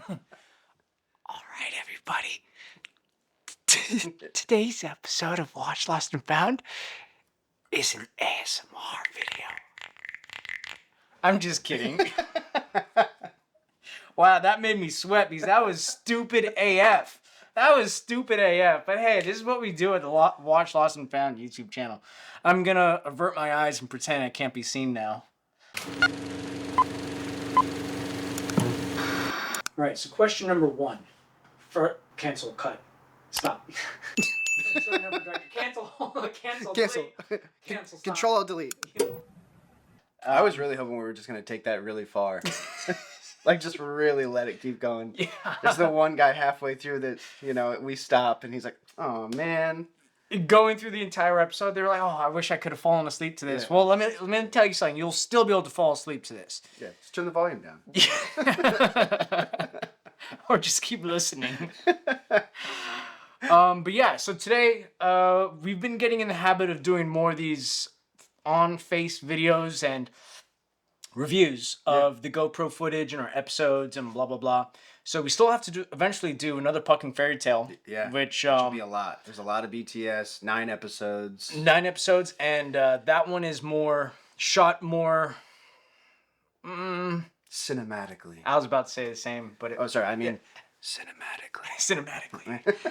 All right, everybody. Today's episode of Watch Lost and Found is an ASMR video. I'm just kidding. Wow, that made me sweat because that was stupid AF. That was stupid AF. But hey, this is what we do at the Watch Lost and Found YouTube channel. I'm gonna avert my eyes and pretend I can't be seen now. Right, so question number 1. Cancel, cut. Stop. Cancel. Cancel. Cancel. Control delete. I was really hoping we were just going to take that really far. Like, just really let it keep going. Yeah. There's the one guy halfway through that, we stop, and he's like, oh, man. Going through the entire episode, they're like, oh, I wish I could have fallen asleep to this. Yeah. Well, let me tell you something. You'll still be able to fall asleep to this. Yeah, just turn the volume down. Or just keep listening. But yeah, so today, we've been getting in the habit of doing more of these on-face videos and reviews of the GoPro footage and our episodes and blah, blah, blah. So we still have to eventually do another Pucking Fairy Tale. Yeah, which should be a lot. There's a lot of BTS, 9 episodes. 9 episodes, and that one is shot more... Cinematically. I was about to say the same, but... Cinematically.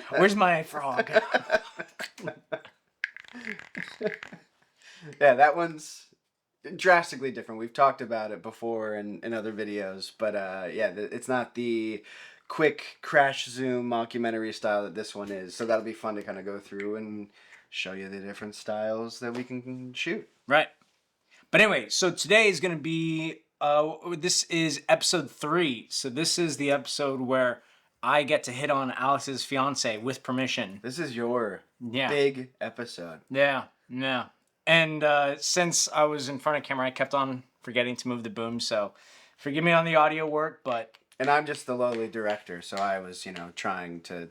Where's my frog? Yeah, that one's drastically different. We've talked about it before in other videos, but it's not the quick crash zoom mockumentary style that this one is. So that'll be fun to kind of go through and show you the different styles that we can shoot. Right. But anyway, so today is going to be... this is episode 3. So this is the episode where I get to hit on Alex's fiance with permission. This is your big episode. Yeah. And since I was in front of camera, I kept on forgetting to move the boom. So forgive me on the audio work, but... And I'm just the lowly director, so I was, trying to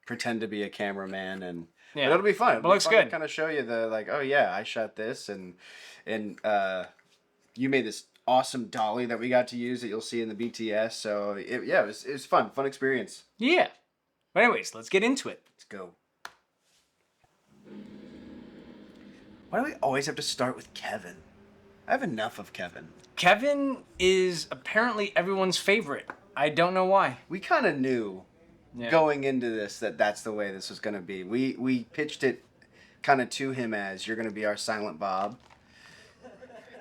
pretend to be a cameraman, and but it'll be fun. It looks good. To kind of show you I shot this, and you made this awesome dolly that we got to use that you'll see in the BTS. So it was fun experience. Yeah. But anyways, let's get into it. Let's go. Why do we always have to start with Kevin? I have enough of Kevin. Kevin is apparently everyone's favorite. I don't know why. We kind of knew going into this that's the way this was going to be. We pitched it kind of to him as, you're going to be our Silent Bob.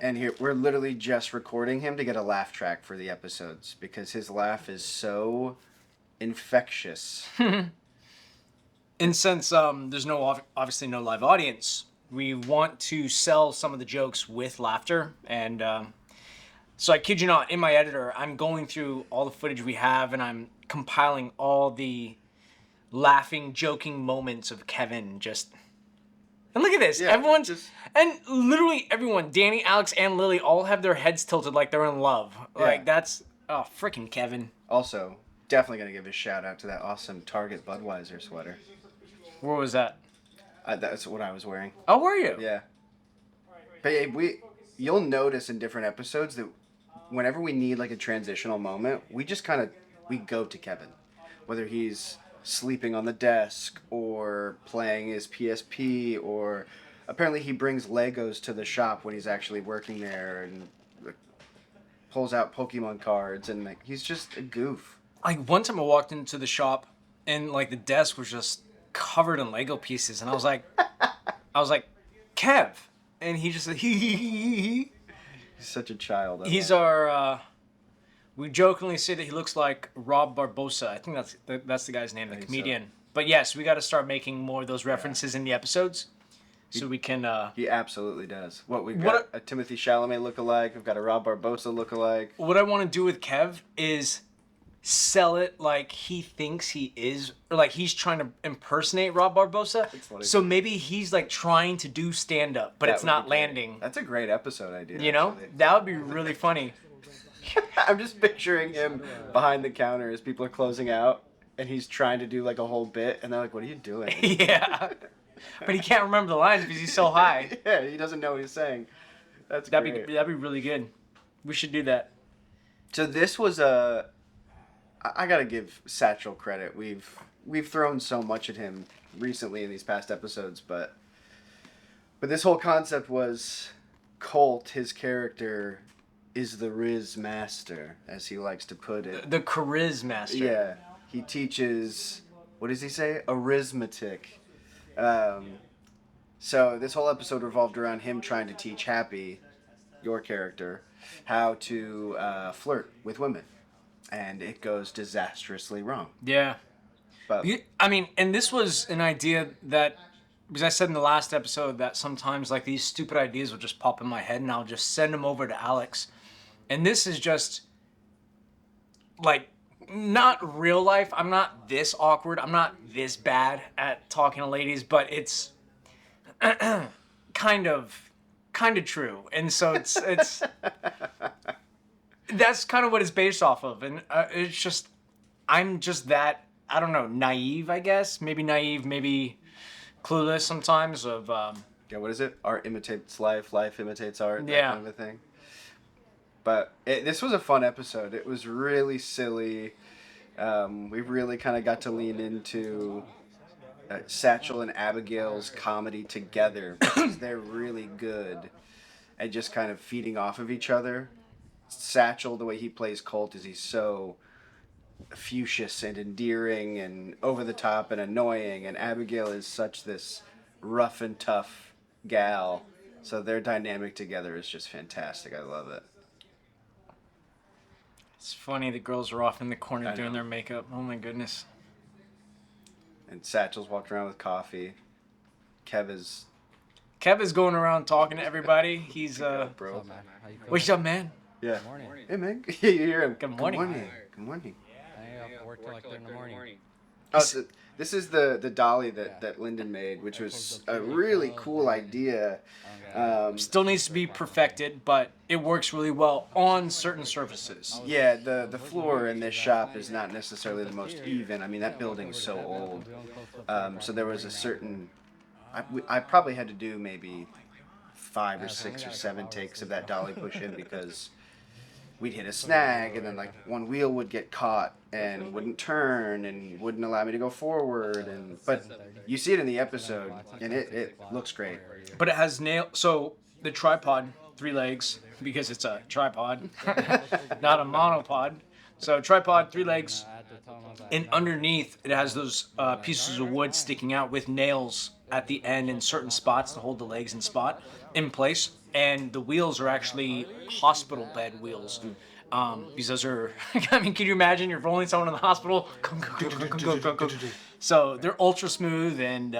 And here we're literally just recording him to get a laugh track for the episodes because his laugh is so infectious. And since there's obviously no live audience, we want to sell some of the jokes with laughter. And so I kid you not, in my editor, I'm going through all the footage we have and I'm compiling all the laughing, joking moments of Kevin just... And look at this. Yeah, and literally everyone, Danny, Alex, and Lily all have their heads tilted like they're in love. Yeah. Like that's, freaking Kevin. Also, definitely going to give a shout out to that awesome Target Budweiser sweater. Where was that? That's what I was wearing. Oh, were you? Yeah. But you'll notice in different episodes that whenever we need like a transitional moment, we just we go to Kevin. Whether he's sleeping on the desk or playing his PSP, or apparently he brings Legos to the shop when he's actually working there and pulls out Pokemon cards, and he's just a goof. Like one time I walked into the shop and like the desk was just covered in Lego pieces and I was like Kev, and he just said He's such a child. He's our we jokingly say that he looks like Rob Barbosa. I think that's the guy's name, the comedian. So. But yes, we got to start making more of those references in the episodes, so we can. He absolutely does. We've got a Timothy Chalamet lookalike. We've got a Rob Barbosa lookalike. What I want to do with Kev is sell it like he thinks he is, or like he's trying to impersonate Rob Barbosa. So maybe he's like trying to do stand up, but it's not landing. That's a great episode idea. Actually. That would be really funny. I'm just picturing him behind the counter as people are closing out, and he's trying to do like a whole bit, and they're like, "What are you doing?" Yeah, but he can't remember the lines because he's so high. Yeah, he doesn't know what he's saying. That'd be really good. We should do that. So this was I gotta give Satchel credit. We've thrown so much at him recently in these past episodes, but this whole concept was Colt, his character, is the Riz master, as he likes to put it. The charisma master. Yeah, he teaches. What does he say? Arithmetic. So this whole episode revolved around him trying to teach Happy, your character, how to flirt with women, and it goes disastrously wrong. Yeah. But I mean, and this was an idea that, because I said in the last episode that sometimes like these stupid ideas will just pop in my head and I'll just send them over to Alex. And this is just like not real life. I'm not this awkward. I'm not this bad at talking to ladies, but it's kind of true. And so it's that's kind of what it's based off of. And it's just, I'm just that, I don't know, naive, I guess. Maybe naive, maybe clueless sometimes of... yeah, what is it? Art imitates life, life imitates art, that Yeah. kind of a thing. But this was a fun episode. It was really silly. We really kind of got to lean into Satchel and Abigail's comedy together because they're really good at just kind of feeding off of each other. Satchel, the way he plays Colt, is he's so fuchsious and endearing and over the top and annoying, and Abigail is such this rough and tough gal. So their dynamic together is just fantastic. I love it. It's funny the girls are off in the corner doing their makeup. Oh my goodness. And Satchel's walking around with coffee. Kev is going around talking to everybody. He's bro. What's up, man? Yeah. Good morning. Hey man. You hear him. Good morning. Good morning. Good morning. I work till like 3 in the morning. Oh, so this is the dolly that Lyndon made, which was a really cool idea. Still needs to be perfected, but it works really well on certain surfaces. Yeah, the floor in this shop is not necessarily the most even. I mean, that building's so old. So there was a certain... I probably had to do maybe 5 or 6 or 7 takes of that dolly push-in because we'd hit a snag and then like one wheel would get caught and wouldn't turn and wouldn't allow me to go forward. But you see it in the episode and it looks great. But it has so the tripod, 3 legs, because it's a tripod, not a monopod. So tripod, 3 legs, and underneath it has those pieces of wood sticking out with nails at the end in certain spots to hold the legs in place. And the wheels are actually hospital bed wheels. Because those are, I mean, can you imagine you're rolling someone in the hospital? So they're ultra smooth, and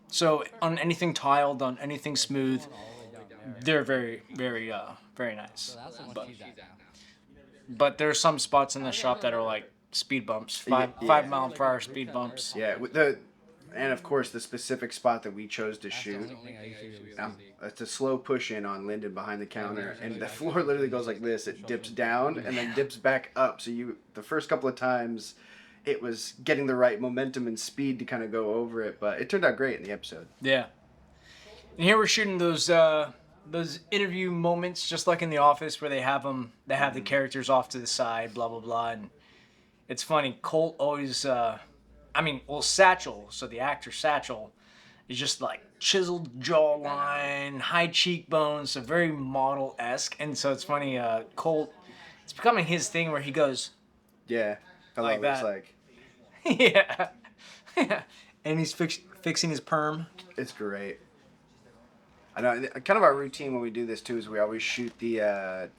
so on anything tiled, on anything smooth, they're very, very, very nice. But there's some spots in the shop that are like speed bumps, 5 mile per hour speed bumps. Yeah, and of course the specific spot that we chose to shoot. It's a slow push in on Lyndon behind the counter, and the floor literally goes like this. It dips down and then dips back up. So the first couple of times, it was getting the right momentum and speed to kind of go over it, but it turned out great in the episode. Yeah. And here we're shooting those interview moments, just like in The Office, where they have the characters off to the side, blah blah blah, and it's funny. Colt always, Satchel. So the actor Satchel is just like chiseled jawline, high cheekbones, so very model-esque, and so it's funny. Colt, it's becoming his thing where he goes, yeah, I like love that. It's like, yeah, and he's fixing his perm. It's great. I know. Kind of our routine when we do this too is we always shoot the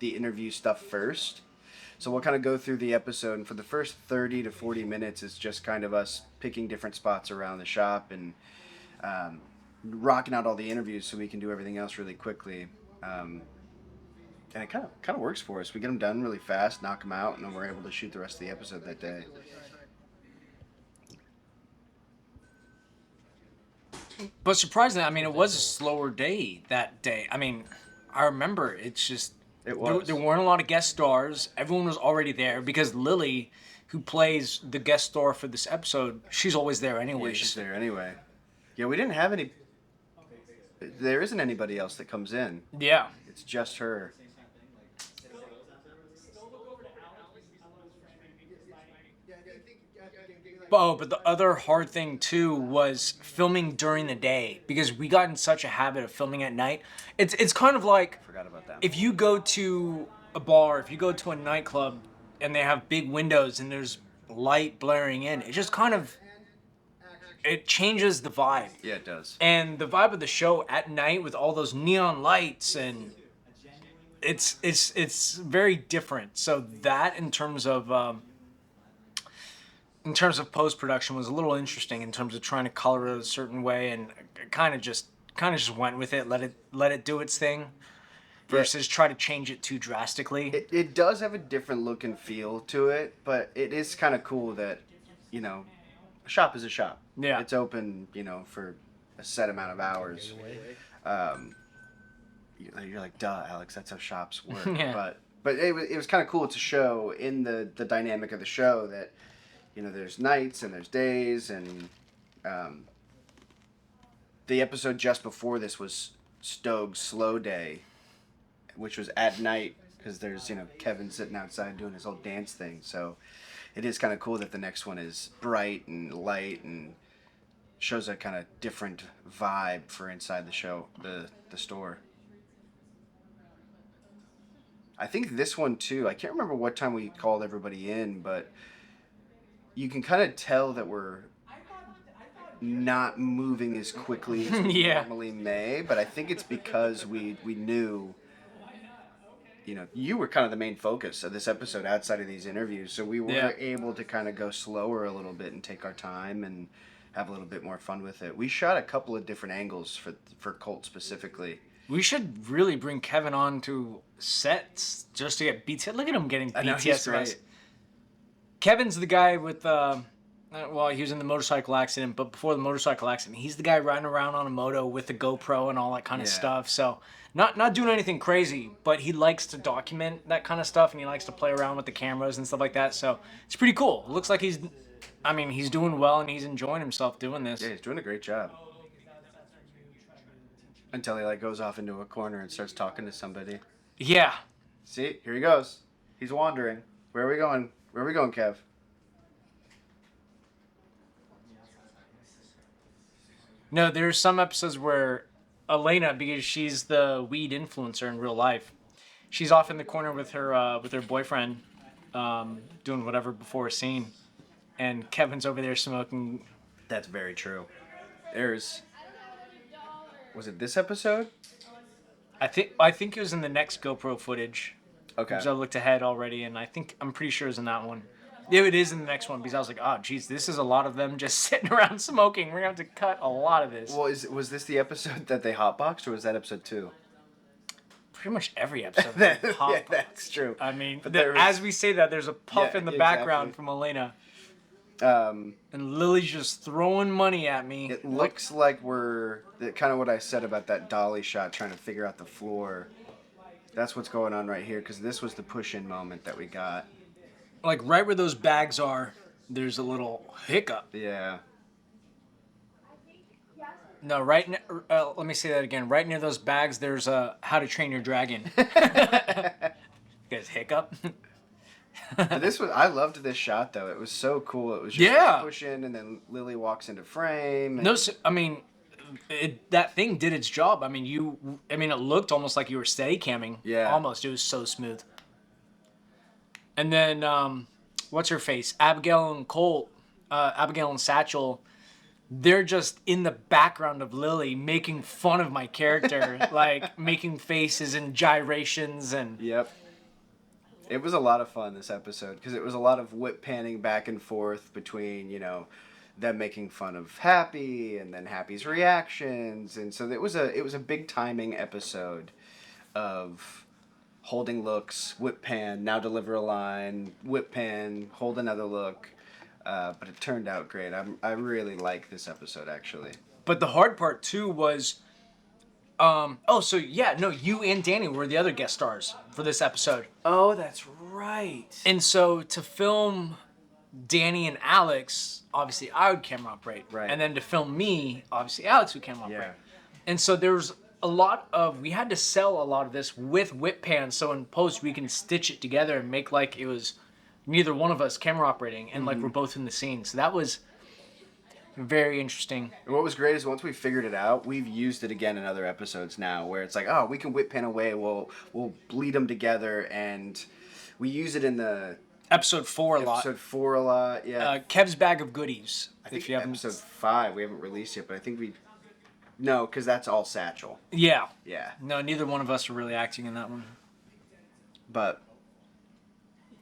interview stuff first. So we'll kind of go through the episode, and for the first 30 to 40 minutes, it's just kind of us picking different spots around the shop and rocking out all the interviews so we can do everything else really quickly. And it kind of works for us. We get them done really fast, knock them out, and then we're able to shoot the rest of the episode that day. But surprisingly, I mean, it was a slower day that day. I mean, I remember it's just... It was. There weren't a lot of guest stars. Everyone was already there because Lily, who plays the guest star for this episode, she's always there anyway. Yeah, she's there anyway. Yeah, we didn't have any... There isn't anybody else that comes in. Yeah. It's just her. Oh, but the other hard thing too was filming during the day because we got in such a habit of filming at night. It's kind of like Forgot about that. if you go to a bar, if you go to a nightclub and they have big windows and there's light blaring in, it just kind of it changes the vibe. Yeah, it does. And the vibe of the show at night with all those neon lights and it's very different. So that in terms of post-production was a little interesting in terms of trying to color it a certain way, and kind of just went with it, let it do its thing versus try to change it too drastically. It does have a different look and feel to it, but it is kind of cool that, you know, a shop is a shop. Yeah. It's open, you know, for a set amount of hours. You're like, duh, Alex, that's how shops work. Yeah. But it was kind of cool to show in the dynamic of the show that, you know, there's nights and there's days, and the episode just before this was Stogz Slow Day, which was at night because there's, you know, Kevin sitting outside doing his whole dance thing. So it is kind of cool that the next one is bright and light and shows a kind of different vibe for inside the show, the store. I think this one too, I can't remember what time we called everybody in, but you can kind of tell that we're not moving as quickly as we normally may, but I think it's because we knew, you know, you were kind of the main focus of this episode outside of these interviews, so we were able to kind of go slower a little bit and take our time and have a little bit more fun with it. We shot a couple of different angles for Colt specifically. We should really bring Kevin on to sets just to get BTS. Look at him getting BTS great. Kevin's the guy with, well, he was in the motorcycle accident, but before the motorcycle accident, he's the guy riding around on a moto with the GoPro and all that kind of stuff. So not doing anything crazy, but he likes to document that kind of stuff, and he likes to play around with the cameras and stuff like that. So it's pretty cool. It looks like he's doing well, and he's enjoying himself doing this. Yeah, he's doing a great job. Until he, like, goes off into a corner and starts talking to somebody. Yeah. See, here he goes. He's wandering. Where are we going? Where are we going, Kev? No, there's some episodes where Elena, because she's the weed influencer in real life, she's off in the corner with her boyfriend, doing whatever before a scene, and Kevin's over there smoking. That's very true. Was it this episode? I think it was in the next GoPro footage. Okay. Because I looked ahead already, and I'm pretty sure it was in that one. Yeah, it is in the next one, because I was like, oh, geez, this is a lot of them just sitting around smoking. We're going to have to cut a lot of this. Well, was this the episode that they hotboxed, or was that episode 2? Pretty much every episode. Yeah, that's true. I mean, But as we say that, there's a puff in the background from Elena. And Lily's just throwing money at me. It looks like we're kind of what I said about that dolly shot, trying to figure out the floor. That's what's going on right here, because this was the push-in moment that we got. Like right where those bags are, there's a little hiccup. Yeah. No, let me say that again. Right near those bags, there's a How to Train Your Dragon. Guys, hiccup. I loved this shot though. It was so cool. It was just push in, and then Lily walks into frame. And... No, I mean, that thing did its job. I mean, it looked almost like you were steady camming. Yeah. Almost. It was so smooth. And then, what's her face? Abigail and Satchel, they're just in the background of Lily making fun of my character, like making faces and gyrations and. Yep. It was a lot of fun this episode because it was a lot of whip panning back and forth between, you know, them making fun of Happy and then Happy's reactions, and so it was a big timing episode of holding looks, whip pan, now deliver a line, whip pan, hold another look, but it turned out great. I really like this episode actually. But the hard part too was, you and Danny were the other guest stars for this episode. Oh, that's right. And so to film Danny and Alex, obviously I would camera operate. Right. And then to film me, obviously Alex would camera operate. Yeah. And so there's we had to sell a lot of this with whip pans, so in post we can stitch it together and make like it was neither one of us camera operating, and like we're both in the scene. So that was very interesting. And what was great is once we figured it out, we've used it again in other episodes now, where it's like, oh, we can whip pan away, we'll bleed them together, and we use it in the Episode 4 a lot. episode 4 a lot. Yeah, Kev's Bag of Goodies. I think if you haven't. episode 5 we haven't released yet, but I think no, because that's all Satchel. Yeah. Yeah, No, neither one of us are really acting in that one. but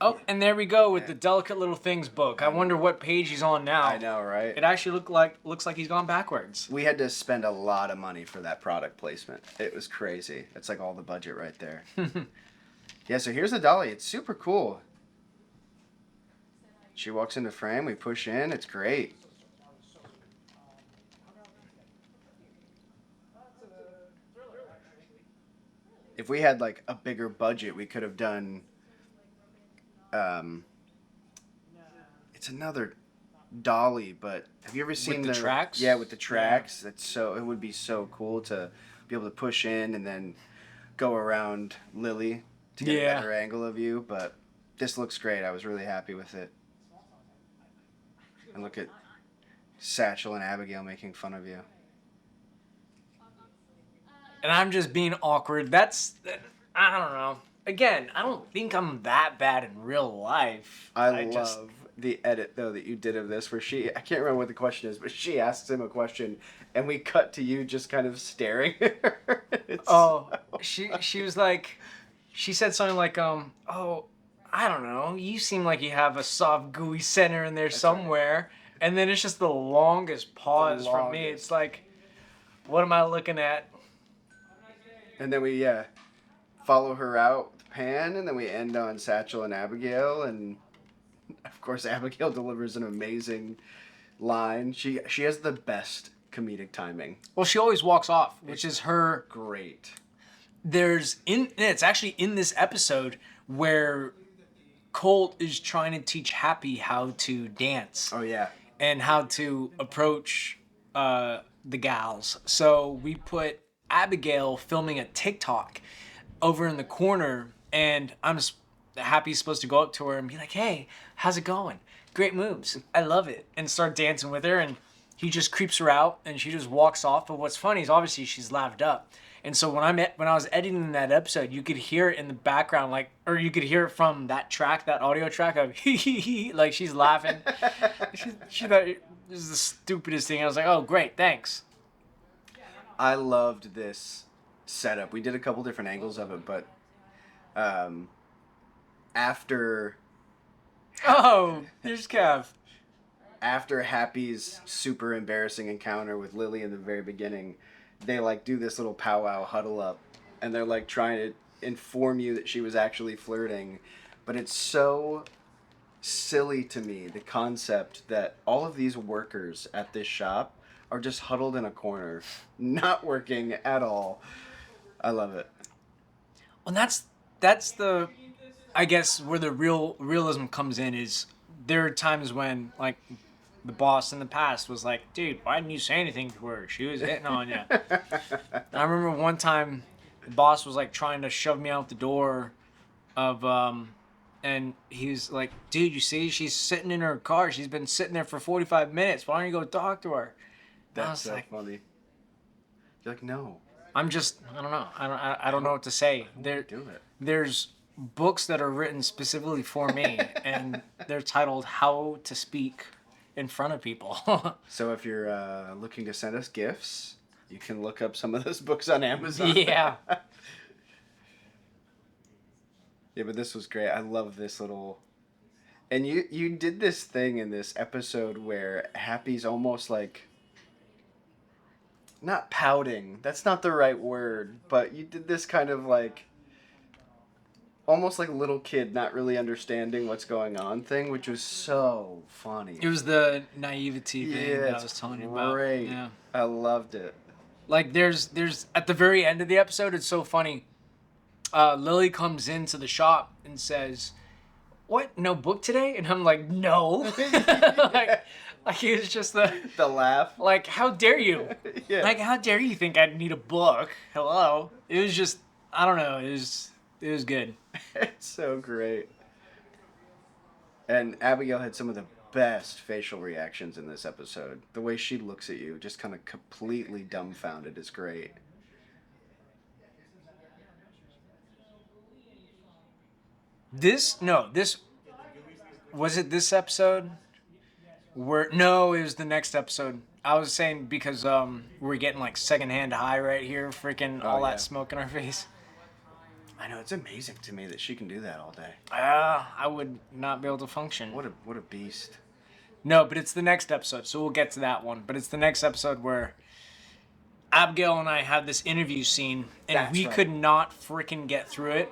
Oh, and there we go with the Delicate Little Things book. I wonder what page he's on now. I know, right? It actually looks like he's gone backwards. We had to spend a lot of money for that product placement. It was crazy. It's like all the budget right there. Yeah, so here's the dolly. It's super cool. She walks into frame, we push in, it's great. If we had like a bigger budget, we could have done it's another dolly, but have you ever seen the tracks? Yeah, with the tracks. That's so it would be so cool to be able to push in and then go around Lily to get a better angle of you, but this looks great. I was really happy with it. And look at Satchel and Abigail making fun of you. And I'm just being awkward. I don't know. Again, I don't think I'm that bad in real life. I love the edit though that you did of this where I can't remember what the question is, but she asks him a question and we cut to you just kind of staring at her. She was like, she said something like, oh, I don't know, you seem like you have a soft gooey center in there somewhere. Right. And then it's just the longest pause from me. It's like, what am I looking at? And then we follow her out with Pan, and then we end on Satchel and Abigail, and of course Abigail delivers an amazing line. She has the best comedic timing. Well, she always walks off, which is her great. It's actually in this episode where Colt is trying to teach Happy how to dance. Oh yeah. And how to approach the gals. So we put Abigail filming a TikTok over in the corner, and Happy's supposed to go up to her and be like, hey, how's it going? Great moves. I love it. And start dancing with her, and he just creeps her out, and she just walks off. But what's funny is obviously she's laughed up. And so when I was editing that episode, you could hear it in the background, or you could hear it from that audio track of like she's laughing. she thought it was the stupidest thing. I was like, oh, great, thanks. I loved this setup. We did a couple different angles of it, but after... Oh, there's Kev. After Happy's super embarrassing encounter with Lily in the very beginning, they do this little powwow huddle up, and they're trying to inform you that she was actually flirting. But it's so silly to me, the concept that all of these workers at this shop are just huddled in a corner, not working at all. I love it. Well, that's the, I guess, where the realism comes in is there are times when, the boss in the past was like, dude, why didn't you say anything to her? She was hitting on you. I remember one time the boss was trying to shove me out the door and he was like, dude, you see, she's sitting in her car. She's been sitting there for 45 minutes. Why don't you go talk to her? That's so funny. You're like, no. I don't know. I don't know what to say. Do it. There's books that are written specifically for me, and they're titled How to Speak in Front of People. So if you're looking to send us gifts, you can look up some of those books on Amazon. Yeah. Yeah, but this was great. I love this little... And you did this thing in this episode where Happy's almost not pouting. That's not the right word. But you did this kind of almost like a little kid not really understanding what's going on thing, which was so funny. It was the naivety thing that I was telling you about. Great. Yeah. I loved it. There's at the very end of the episode, it's so funny. Lily comes into the shop and says, what, no book today? And I'm like, no. It was just the laugh. How dare you? Yeah. How dare you think I'd need a book? Hello. It was just, I don't know. It was good. It's so great. And Abigail had some of the best facial reactions in this episode. The way she looks at you, just kind of completely dumbfounded, is great. This was it. This episode, no, it was the next episode. I was saying because we're getting like secondhand high right here, freaking all yeah. that smoke in our face. I know, it's amazing to me that she can do that all day. I would not be able to function. What a beast. No, but it's the next episode, so we'll get to that one. But it's the next episode where Abigail and I had this interview scene, and That's we right. could not freaking get through it.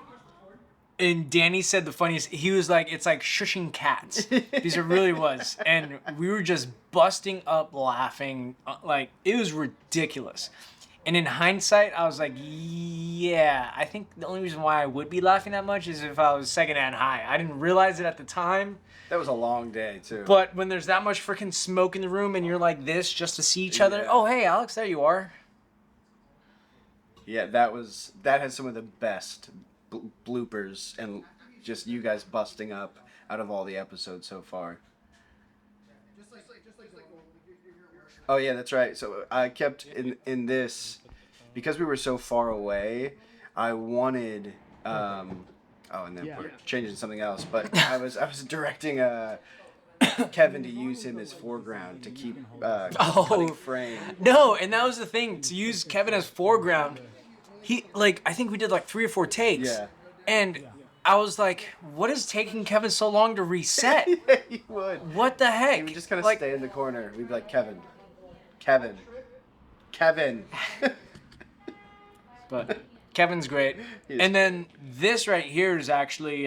And Danny said the funniest, he was like, it's like shushing cats. Because it really was. And we were just busting up laughing. Like, it was ridiculous. And in hindsight, I was like, yeah, I think the only reason why I would be laughing that much is if I was secondhand high. I didn't realize it at the time. That was a long day, too. But when there's that much freaking smoke in the room and you're like this just to see each other, Yeah. oh, hey, Alex, there you are. Yeah, that had some of the best bloopers and just you guys busting up out of all the episodes so far. Oh yeah, that's right. So I kept in this because we were so far away. I wanted and then we're changing something else. But I was directing Kevin to use him as foreground to keep cutting frame. No, and that was the thing, to use Kevin as foreground. He, like, I think we did like 3 or 4 takes. Yeah. And I was like, what is taking Kevin so long to reset? Yeah, he would. What the heck? He would just kind of like, stay in the corner. We'd be like, Kevin. But Kevin's great. He is And then this right here is actually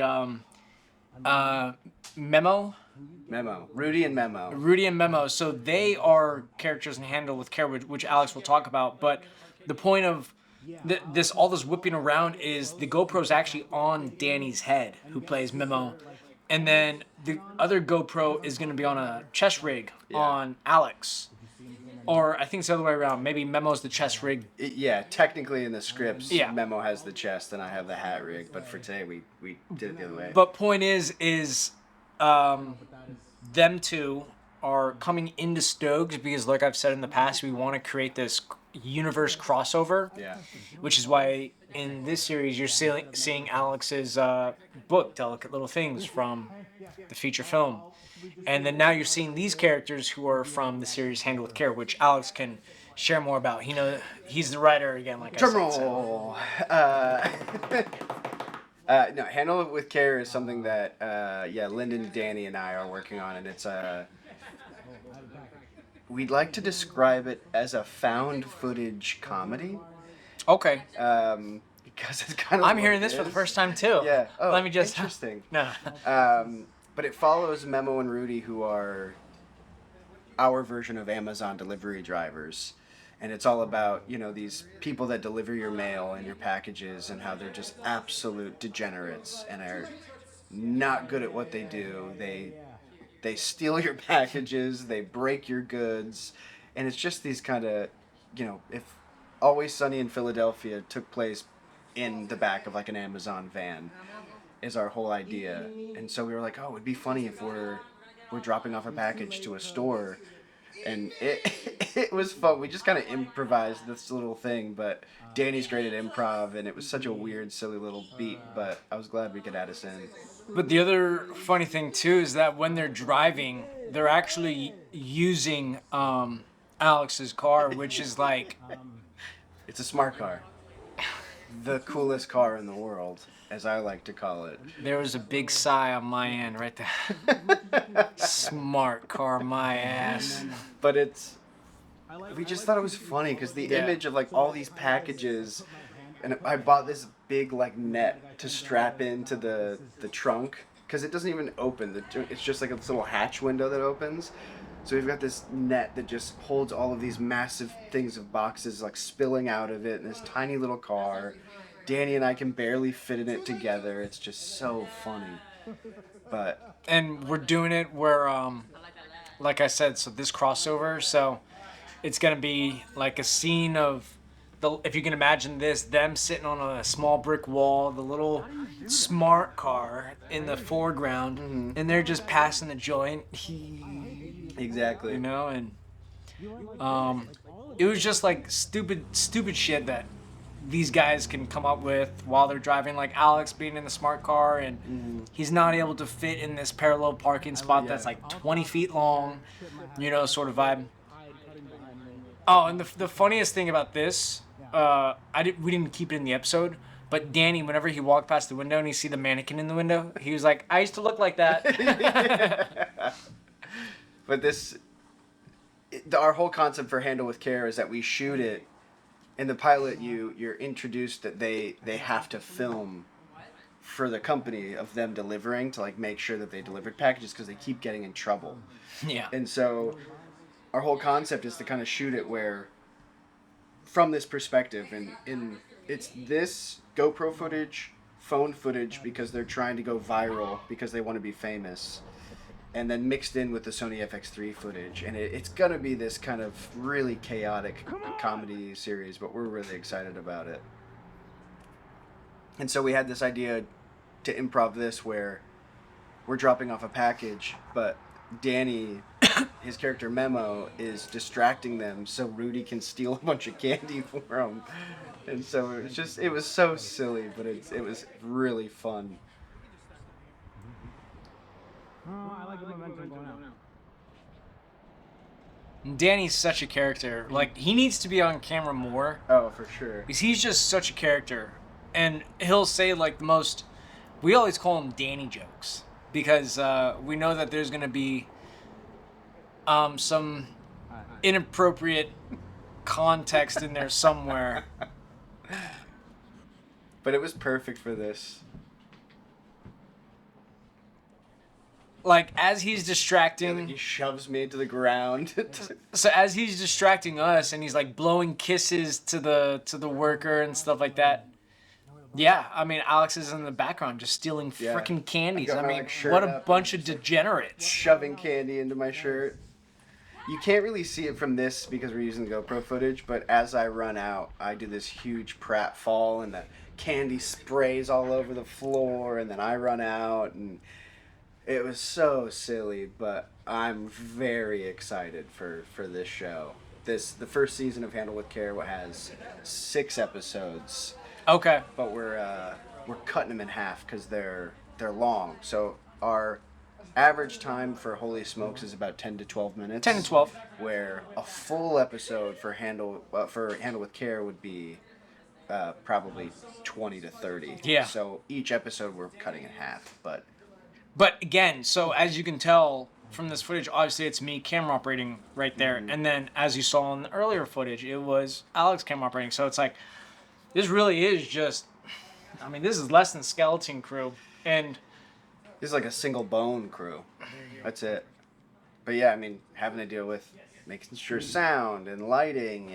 Memo. Rudy and Memo. Rudy and Memo. So they are characters in Handle with Care, which Alex will talk about. But the point of all this whipping around is the GoPro's actually on Danny's head, who plays Memo. And then the other GoPro is going to be on a chest rig on Alex. Or I think it's the other way around. Maybe Memo's the chest rig. Technically in the scripts, Yeah. Memo has the chest and I have the hat rig. But for today, we did it the other way. But point is them two are coming into Stogz because, like I've said in the past, we want to create this universe crossover. Yeah. Which is why in this series you're seeing Alex's book, Delicate Little Things, from the feature film. And then now you're seeing these characters who are from the series Handle with Care, which Alex can share more about. He's the writer again, like I said. Drumroll. No, Handle It with Care is something that Lyndon, Danny, and I are working on, and it's we'd like to describe it as a found footage comedy. Okay. Because it's kind of. I'm hearing this for the first time too. Yeah. Oh, Let me just. interesting. No. But it follows Memo and Rudy, who are our version of Amazon delivery drivers. And it's all about, these people that deliver your mail and your packages and how they're just absolute degenerates and are not good at what they do. They steal your packages, they break your goods, and it's just these kind of, if Always Sunny in Philadelphia took place in the back of like an Amazon van, is our whole idea. And so we were like, oh, it'd be funny if we're dropping off a package to a store. And it was fun. We just kind of improvised this little thing, but Danny's great at improv, and it was such a weird, silly little beat, but I was glad we could add us in. But the other funny thing too is that when they're driving, they're actually using Alex's car, which is like... It's a smart car. The coolest car in the world, as I like to call it. There was a big sigh on my end right there. Smart car, my ass. But we just thought it was funny because the image of like all these packages, and I bought this big like net to strap into the trunk because it doesn't even open. It's just like a little hatch window that opens. So we've got this net that just holds all of these massive things of boxes like spilling out of it in this tiny little car. Danny and I can barely fit in it together. It's just so funny. And we're doing it where, like I said, so this crossover, so it's going to be like a scene of if you can imagine this, them sitting on a small brick wall, the little smart car in the foreground, and they're just passing the joint. Exactly. You know, and it was just like stupid shit that these guys can come up with while they're driving, like Alex being in the smart car and he's not able to fit in this parallel parking spot that's like 20 feet long, you know, sort of vibe. Oh, and the funniest thing about this, we didn't keep it in the episode, but Danny, whenever he walked past the window and he see the mannequin in the window, he was like, I used to look like that. But our whole concept for Handle with Care is that we shoot it. In the pilot, you're introduced that they have to film for the company of them delivering to like make sure that they delivered packages because they keep getting in trouble. Yeah. And so our whole concept is to kind of shoot it where from this perspective and it's this GoPro footage, phone footage because they're trying to go viral because they want to be famous. And then mixed in with the Sony FX3 footage. And it's going to be this kind of really chaotic comedy series, but we're really excited about it. And so we had this idea to improv this where we're dropping off a package, but Danny, his character Memo, is distracting them so Rudy can steal a bunch of candy for him. And so it was so silly, but it was really fun. I like the momentum going out. Danny's such a character. Like, he needs to be on camera more. Oh, for sure. Because he's just such a character. And he'll say, like, the most... We always call him Danny jokes. Because we know that there's going to be some inappropriate context in there somewhere. But it was perfect for this. Like, as he's distracting... Yeah, like he shoves me into the ground. So as he's distracting us and he's, like, blowing kisses to the worker and stuff like that. Yeah, I mean, Alex is in the background just stealing freaking candies. I mean, what a bunch of degenerates. Shoving candy into my shirt. You can't really see it from this because we're using GoPro footage, but as I run out, I do this huge pratfall and the candy sprays all over the floor and then I run out and... It was so silly, but I'm very excited for this show. The first season of Handle with Care has 6 episodes. Okay. But we're cutting them in half because they're long. So our average time for Holy Smokes is about 10 to 12 minutes. 10 to 12. Where a full episode for Handle with Care would be probably 20 to 30. Yeah. So each episode we're cutting in half, But again, so as you can tell from this footage, obviously it's me camera operating right there. Mm-hmm. And then as you saw in the earlier footage, it was Alex camera operating. So it's like, this really is just, I mean, this is less than Skeleton Crew. And this is like a single bone crew. That's it. But yeah, I mean, having to deal with making sure sound and lighting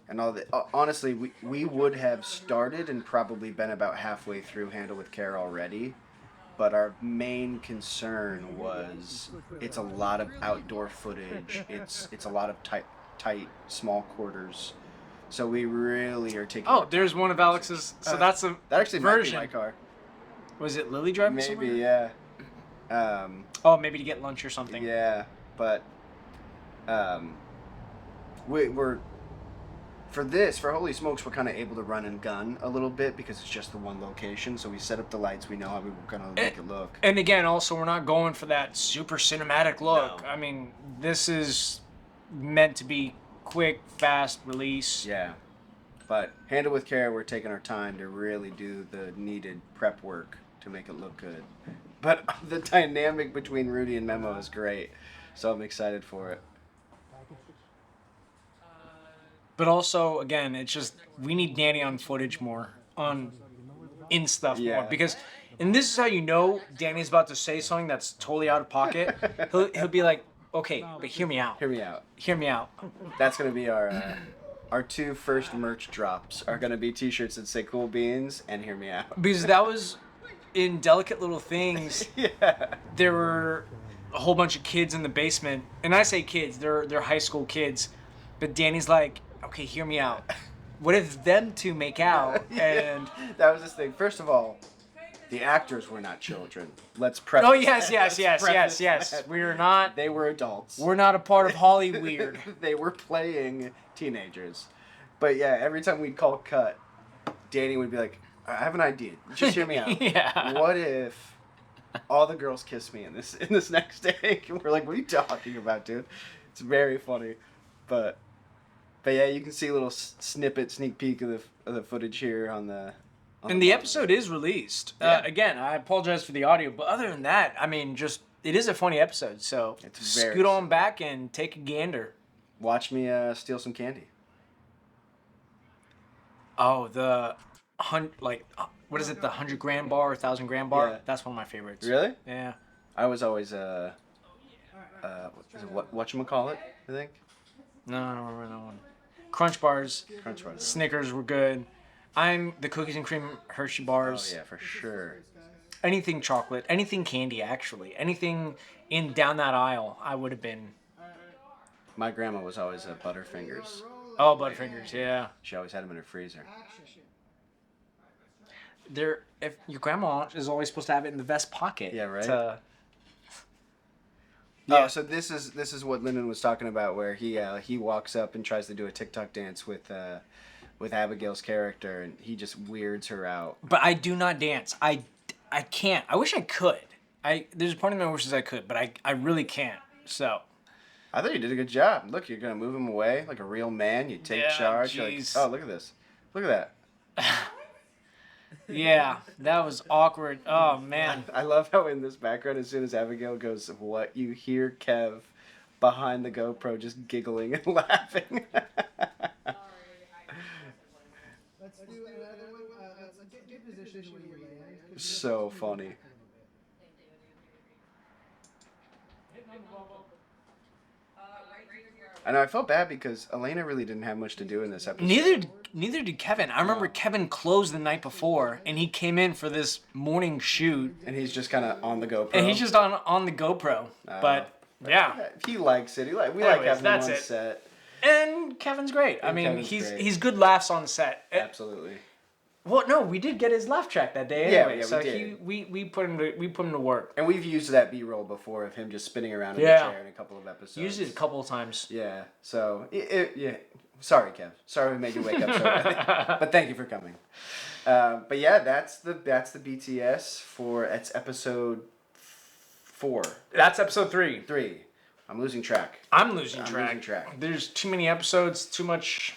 and all that. Honestly, we would have started and probably been about halfway through Handle with Care already. But our main concern was it's a lot of outdoor footage. It's a lot of tight small quarters. So we really are taking... Oh, there's one of Alex's... So that's a that actually version. might be my car. Was it Lily driving Maybe, somewhere? Yeah. Maybe to get lunch or something. Yeah, but we're... For Holy Smokes, we're kind of able to run and gun a little bit because it's just the one location. So we set up the lights. We know how we're going to make it look. And again, also, we're not going for that super cinematic look. No. I mean, this is meant to be quick, fast release. Yeah. But Handle with Care, we're taking our time to really do the needed prep work to make it look good. But the dynamic between Rudy and Memo is great. So I'm excited for it. But also, again, it's just, we need Danny on footage more, in stuff more. Because, and this is how you know Danny's about to say something that's totally out of pocket. He'll be like, okay, but hear me out. Hear me out. Hear me out. That's going to be our 2 first merch drops are going to be t-shirts that say Cool Beans and Hear Me Out. Because that was, in Delicate Little Things, there were a whole bunch of kids in the basement. And I say kids, they're high school kids. But Danny's like, okay, hear me out. what if them two make out and that was this thing. First of all, the actors were not children. Let's preface. oh yes preface yes we're not They were adults. we're not a part of Hollyweird. They were playing teenagers. But yeah, every time we'd call cut, Danny would be like, I have an idea. Just hear me out. Yeah. What if all the girls kiss me in this next take? And we're like, what are you talking about, dude? It's very funny. But yeah, you can see a little sneak peek of the footage here on the. And the episode is released. Yeah. Again, I apologize for the audio, but other than that, I mean, just it is a funny episode. So It's very scoot on back and take a gander. Watch me steal some candy. Oh, the what is it? The 100-gram bar, 1,000-gram bar. Yeah. That's one of my favorites. Really? Yeah. I was always is it whatchamacallit, I think. No, I don't remember that one. Crunch bars, Crunch bars. Snickers were good. I'm the cookies and cream Hershey bars. Oh yeah, for sure. Anything chocolate, anything candy, actually. Anything down that aisle, I would have been. My grandma was always Butterfingers. Oh, Butterfingers, yeah. She always had them in her freezer. If your grandma is always supposed to have it in the vest pocket. Yeah, right? Yeah. Oh, so this is what Lyndon was talking about, where he walks up and tries to do a TikTok dance with Abigail's character, and he just weirds her out. But I do not dance. I can't. I wish I could. There's a part of me that wishes I could, but I really can't. So. I thought you did a good job. Look, you're gonna move him away like a real man. You take charge. You're like, oh, look at this. Look at that. Yeah, that was awkward. Oh man. I love how in this background, as soon as Abigail goes, what, you hear Kev behind the GoPro just giggling and laughing. Let's do another one. Get position where you land. So funny. I know, I felt bad because Elena really didn't have much to do in this episode. Neither did Kevin. I remember Kevin closed the night before, and he came in for this morning shoot. And he's just kind of on the GoPro. And he's just on the GoPro. But yeah. He likes it. We like Anyways, having him that's on it. set. And Kevin's great. I mean, Kevin's he's great. he's good laughs on set. Absolutely. Well, no, we did get his laugh track that day Yeah, anyway. yeah, we so did. we put him to work. And we've used that B-roll before of him just spinning around in Yeah. the chair in a couple of episodes. Used it a couple of times. Yeah. So yeah. Sorry, Kev. Sorry we made you wake up so early. But thank you for coming. But yeah, that's the BTS for it's episode 4. That's episode 3. 3. I'm losing track. I'm losing track. losing track. There's too many episodes, too much.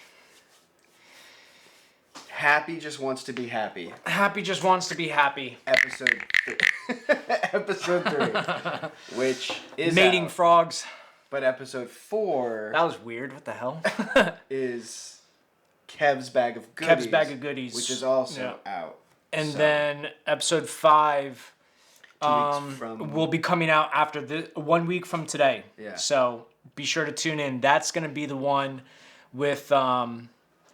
Happy just wants to be happy. Happy just wants to be happy. Episode 3. Episode 3. Which is Mating out. frogs. But episode 4 That was weird. What the hell? is Kev's Bag of Goodies. Kev's Bag of Goodies. Which is also out. And So, then episode 5 2 weeks from... will be coming out after 1 week from today. Yeah. So be sure to tune in. That's going to be the one with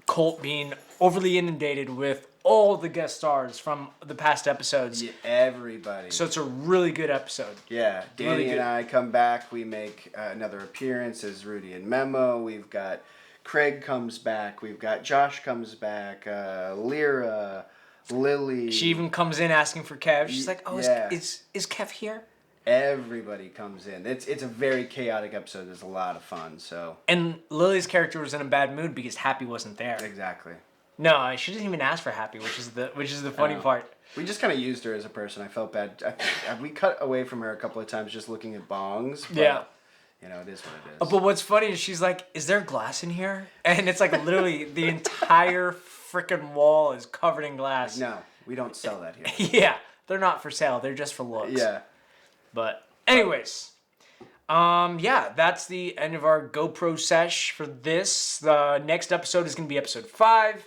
Colt being overly inundated with all the guest stars from the past episodes. Yeah, everybody. So it's a really good episode. Yeah, Danny Really and good. I come back. We make another appearance as Rudy and Memo. We've got Craig comes back. We've got Josh comes back. Lyra, Lily. She even comes in asking for Kev. She's like, "Oh, Yeah. is Kev here?" Everybody comes in. It's a very chaotic episode. It's a lot of fun. So And Lily's character was in a bad mood because Happy wasn't there. exactly. No, she didn't even ask for Happy, which is the funny part. We just kind of used her as a person. I felt bad. We cut away from her a couple of times just looking at bongs. But, Yeah. You know, it is what it is. But what's funny is she's like, "Is there glass in here?" And it's like literally the entire freaking wall is covered in glass. No, we don't sell that here. Yeah, they're not for sale. They're just for looks. Yeah. But anyways, yeah, that's the end of our GoPro sesh for this. The next episode is going to be episode 5.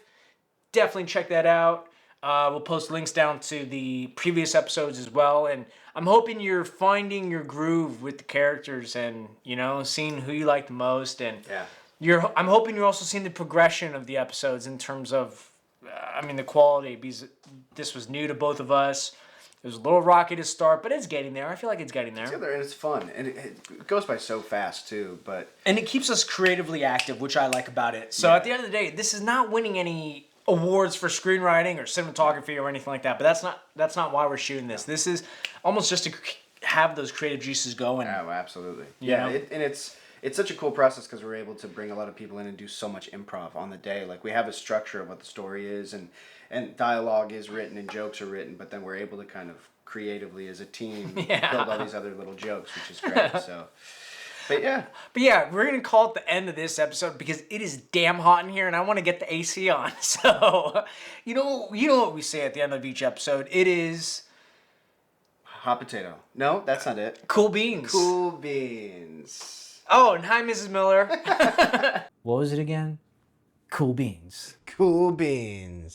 Definitely check that out. We'll post links down to the previous episodes as well. And I'm hoping you're finding your groove with the characters and, you know, seeing who you like the most. And Yeah. I'm hoping you're also seeing the progression of the episodes in terms of, the quality, because this was new to both of us. It was a little rocky to start, but it's getting there. I feel like it's getting there. And it's fun, and it goes by so fast too. But and it keeps us creatively active, which I like about it. So at the end of the day, this is not winning any awards for screenwriting or cinematography or anything like that. But that's not why we're shooting this. This is almost just to have those creative juices going. Oh, absolutely. Yeah, and it's such a cool process because we're able to bring a lot of people in and do so much improv on the day. Like we have a structure of what the story is, and dialogue is written and jokes are written, but then we're able to kind of creatively as a team build all these other little jokes, which is great. So, but yeah, we're gonna call it the end of this episode because it is damn hot in here, and I want to get the AC on. So, you know what we say at the end of each episode. It is hot potato. No, that's not it. Cool beans. Cool beans. Oh, and hi, Mrs. Miller. What was it again? Cool beans. Cool beans.